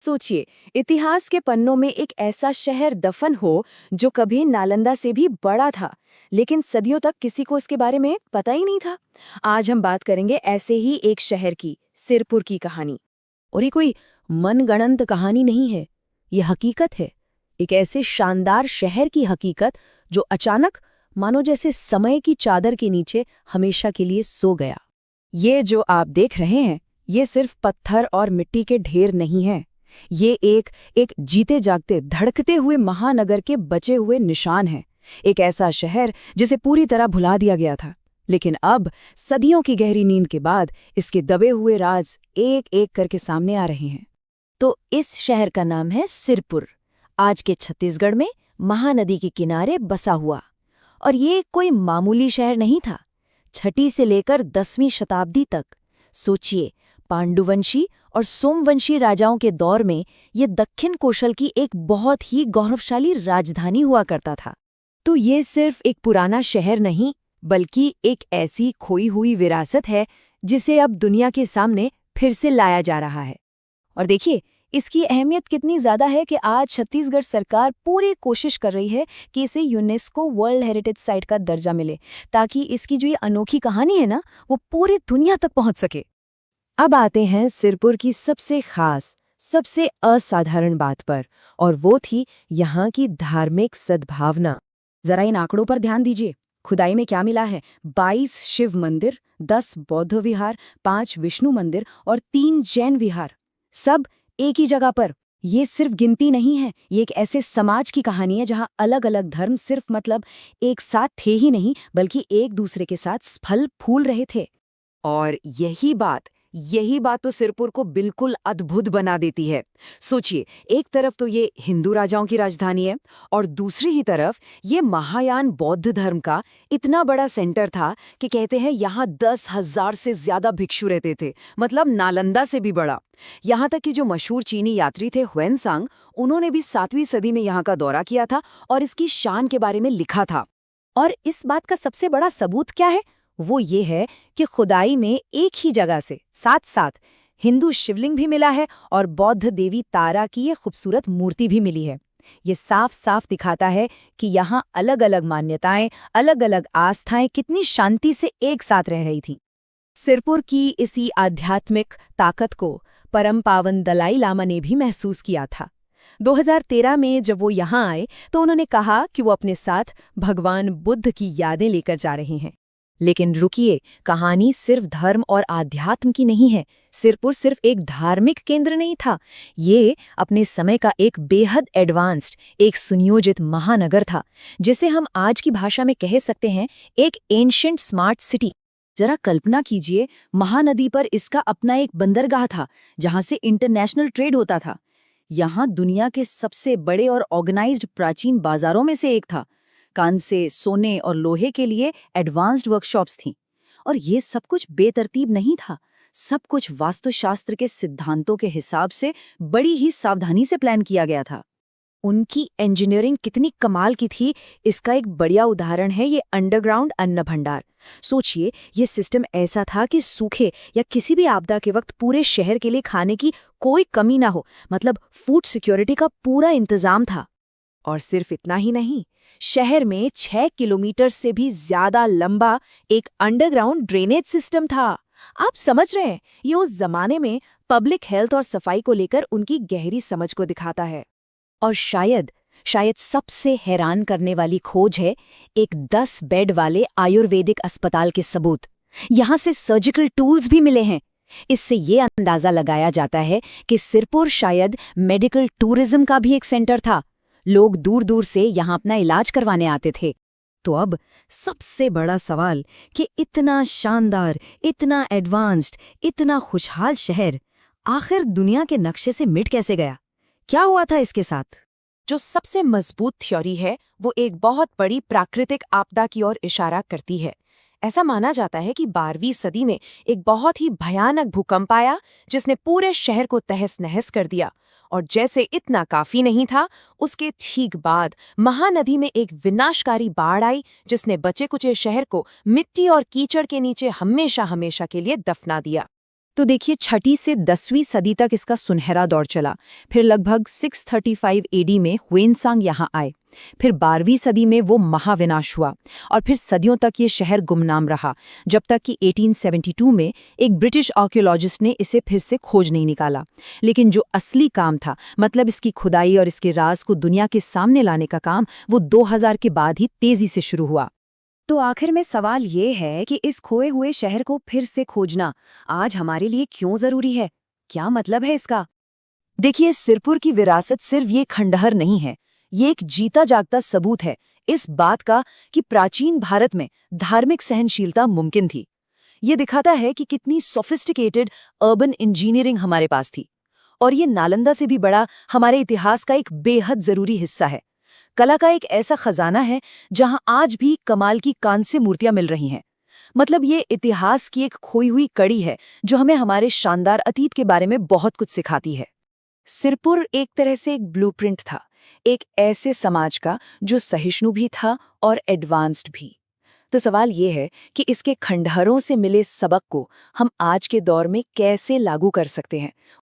सोचिए, इतिहास के पन्नों में एक ऐसा शहर दफन हो जो कभी नालंदा से भी बड़ा था, लेकिन सदियों तक किसी को इसके बारे में पता ही नहीं था। आज हम बात करेंगे ऐसे ही एक शहर की, सिरपुर की कहानी। और ये कोई मनगढ़ंत कहानी नहीं है, ये हकीकत है। एक ऐसे शानदार शहर की हकीकत जो अचानक मानो जैसे समय की चादर के नीचे हमेशा के लिए सो गया। ये जो आप देख रहे हैं, ये सिर्फ पत्थर और मिट्टी के ढेर नहीं है। ये एक एक जीते जागते धड़कते हुए महानगर के बचे हुए निशान हैं। एक ऐसा शहर जिसे पूरी तरह भुला दिया गया था, लेकिन अब सदियों की गहरी नींद के बाद इसके दबे हुए राज एक एक करके सामने आ रहे हैं। तो इस शहर का नाम है सिरपुर, आज के छत्तीसगढ़ में महानदी के किनारे बसा हुआ। और ये कोई मामूली शहर नहीं था। 6वीं से लेकर 10वीं शताब्दी तक, सोचिए, पांडुवंशी और सोमवंशी राजाओं के दौर में ये दक्षिण कोशल की एक बहुत ही गौरवशाली राजधानी हुआ करता था। तो ये सिर्फ एक पुराना शहर नहीं, बल्कि एक ऐसी खोई हुई विरासत है जिसे अब दुनिया के सामने फिर से लाया जा रहा है। और देखिए, इसकी अहमियत कितनी ज़्यादा है कि आज छत्तीसगढ़ सरकार पूरी कोशिश कर रही है कि इसे यूनेस्को वर्ल्ड हेरिटेज साइट का दर्जा मिले, ताकि इसकी जो ये अनोखी कहानी है ना, वो पूरी दुनिया तक पहुंच सके। अब आते हैं सिरपुर की सबसे खास, सबसे असाधारण बात पर, और वो थी यहाँ की धार्मिक सद्भावना। जरा इन आंकड़ों पर ध्यान दीजिए। खुदाई में क्या मिला है? 22 शिव मंदिर, 10 बौद्ध विहार, 5 विष्णु मंदिर और 3 जैन विहार, सब एक ही जगह पर। ये सिर्फ गिनती नहीं है, ये एक ऐसे समाज की कहानी है जहाँ अलग अलग धर्म सिर्फ एक साथ थे ही नहीं, बल्कि एक दूसरे के साथ फल फूल रहे थे। और यही बात तो सिरपुर को बिल्कुल अद्भुत बना देती है। सोचिए, एक तरफ तो ये हिंदू राजाओं की राजधानी है, और दूसरी ही तरफ ये महायान बौद्ध धर्म का इतना बड़ा सेंटर था कि कहते हैं यहाँ 10,000 से ज्यादा भिक्षु रहते थे, मतलब नालंदा से भी बड़ा। यहाँ तक कि जो मशहूर चीनी यात्री थे ह्वेनसांग, उन्होंने भी 7वीं सदी में यहाँ का दौरा किया था और इसकी शान के बारे में लिखा था। और इस बात का सबसे बड़ा सबूत क्या है? वो ये है कि खुदाई में एक ही जगह से साथ साथ हिंदू शिवलिंग भी मिला है और बौद्ध देवी तारा की ये खूबसूरत मूर्ति भी मिली है। ये साफ साफ दिखाता है कि यहाँ अलग अलग मान्यताएं, अलग अलग आस्थाएं कितनी शांति से एक साथ रह रही थीं। सिरपुर की इसी आध्यात्मिक ताकत को परम पावन दलाई लामा ने भी महसूस किया था। 2013 में जब वो यहाँ आए तो उन्होंने कहा कि वो अपने साथ भगवान बुद्ध की यादें लेकर जा रहे हैं। लेकिन रुकिए, कहानी सिर्फ धर्म और आध्यात्म की नहीं है। सिरपुर सिर्फ एक धार्मिक केंद्र नहीं था, ये अपने समय का एक बेहद एडवांस्ड, एक सुनियोजित महानगर था, जिसे हम आज की भाषा में कह सकते हैं एक एंशिएंट स्मार्ट सिटी। जरा कल्पना कीजिए, महानदी पर इसका अपना एक बंदरगाह था जहां से इंटरनेशनल ट्रेड होता था। यहाँ दुनिया के सबसे बड़े और ऑर्गेनाइज्ड प्राचीन बाजारों में से एक था। कांसे, सोने और लोहे के लिए एडवांस्ड वर्कशॉप्स थीं। और ये सब कुछ बेतरतीब नहीं था, सब कुछ वास्तुशास्त्र के सिद्धांतों के हिसाब से बड़ी ही सावधानी से प्लान किया गया था। उनकी इंजीनियरिंग कितनी कमाल की थी, इसका एक बढ़िया उदाहरण है ये अंडरग्राउंड अन्न भंडार। सोचिए, ये सिस्टम ऐसा था कि सूखे या किसी भी आपदा के वक्त पूरे शहर के लिए खाने की कोई कमी ना हो, मतलब फूड सिक्योरिटी का पूरा इंतजाम था। और सिर्फ इतना ही नहीं, शहर में 6 किलोमीटर से भी ज्यादा लंबा एक अंडरग्राउंड ड्रेनेज सिस्टम था। आप समझ रहे हैं, ये उस जमाने में पब्लिक हेल्थ और सफाई को लेकर उनकी गहरी समझ को दिखाता है। और शायद सबसे हैरान करने वाली खोज है एक 10 बेड वाले आयुर्वेदिक अस्पताल के सबूत। यहाँ से सर्जिकल टूल्स भी मिले हैं। इससे ये अंदाजा लगाया जाता है कि सिरपुर शायद मेडिकल टूरिज्म का भी एक सेंटर था। लोग दूर दूर से यहाँ अपना इलाज करवाने आते थे। तो अब सबसे बड़ा सवाल कि इतना शानदार, इतना एडवांस्ड, इतना खुशहाल शहर आखिर दुनिया के नक्शे से मिट कैसे गया? क्या हुआ था इसके साथ? जो सबसे मजबूत थ्योरी है वो एक बहुत बड़ी प्राकृतिक आपदा की ओर इशारा करती है। ऐसा माना जाता है कि 12वीं सदी में एक बहुत ही भयानक भूकंप आया जिसने पूरे शहर को तहस-नहस कर दिया। और जैसे इतना काफी नहीं था, उसके ठीक बाद महानदी में एक विनाशकारी बाढ़ आई जिसने बचे कुचे शहर को मिट्टी और कीचड़ के नीचे हमेशा हमेशा के लिए दफना दिया। तो देखिए 6ठी से 10वीं सदी तक इसका सुनहरा दौर चला। फिर लगभग 635 एडी में ह्वेनसांग यहाँ आए। फिर 12वीं सदी में वो महाविनाश हुआ और फिर सदियों तक ये शहर गुमनाम रहा, जब तक कि 1872 में एक ब्रिटिश आर्कियोलॉजिस्ट ने इसे फिर से खोज नहीं निकाला। लेकिन जो असली काम था, मतलब इसकी खुदाई और इसके राज को दुनिया के सामने लाने का काम, वो 2000 के बाद ही तेजी से शुरू हुआ। तो आखिर में सवाल ये है कि इस खोए हुए शहर को फिर से खोजना आज हमारे लिए क्यों जरूरी है? क्या मतलब है इसका? देखिए, सिरपुर की विरासत सिर्फ ये खंडहर नहीं है, ये एक जीता जागता सबूत है इस बात का कि प्राचीन भारत में धार्मिक सहनशीलता मुमकिन थी। ये दिखाता है कि कितनी सोफिस्टिकेटेड अर्बन इंजीनियरिंग हमारे पास थी। और ये नालंदा से भी बड़ा हमारे इतिहास का एक बेहद जरूरी हिस्सा है। कला का एक ऐसा खजाना है जहां आज भी कमाल की कांस्य मूर्तियां मिल रही हैं। मतलब ये इतिहास की एक खोई हुई कड़ी है जो हमें हमारे शानदार अतीत के बारे में बहुत कुछ सिखाती है। सिरपुर एक तरह से एक ब्लूप्रिंट था, एक ऐसे समाज का जो सहिष्णु भी था और एडवांस्ड भी। तो सवाल ये है कि इसके खंडहरों से मिले सबक को हम आज के दौर में कैसे लागू कर सकते हैं